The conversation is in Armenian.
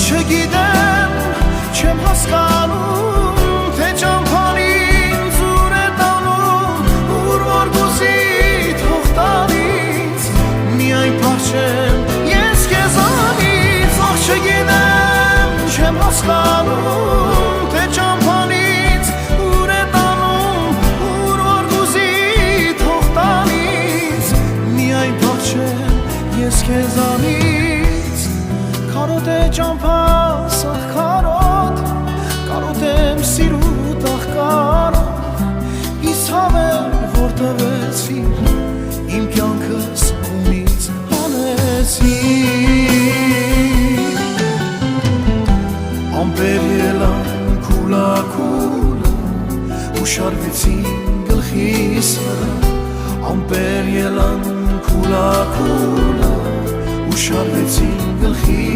չգիտեմ, չեմ հասկանում, թե ճամփան ինձ ուր է տանում, ուր որ գուզի թող տանից, միայն փախչեմ ես քեզանից, ախ չգիտեմ, չեմ հասկանում, թե ճամփան ինձ ուր է տանում, ուր որ գուզի թող տանից, միայն փախչեմ ես քեզանից, քարոտ է ճամփա սաղ քարոտ, կարոտ եմ սիրուտ ախ կարոտ, իս հավեր որ տվեցիր, իմ կյանքս ունից հանեցիր, ամպեր ելան քուլա քուլա, ու շարվեցին գլխիս վրա, ամպեր ելան քուլա քուլա, ու շարվեցին գլխիս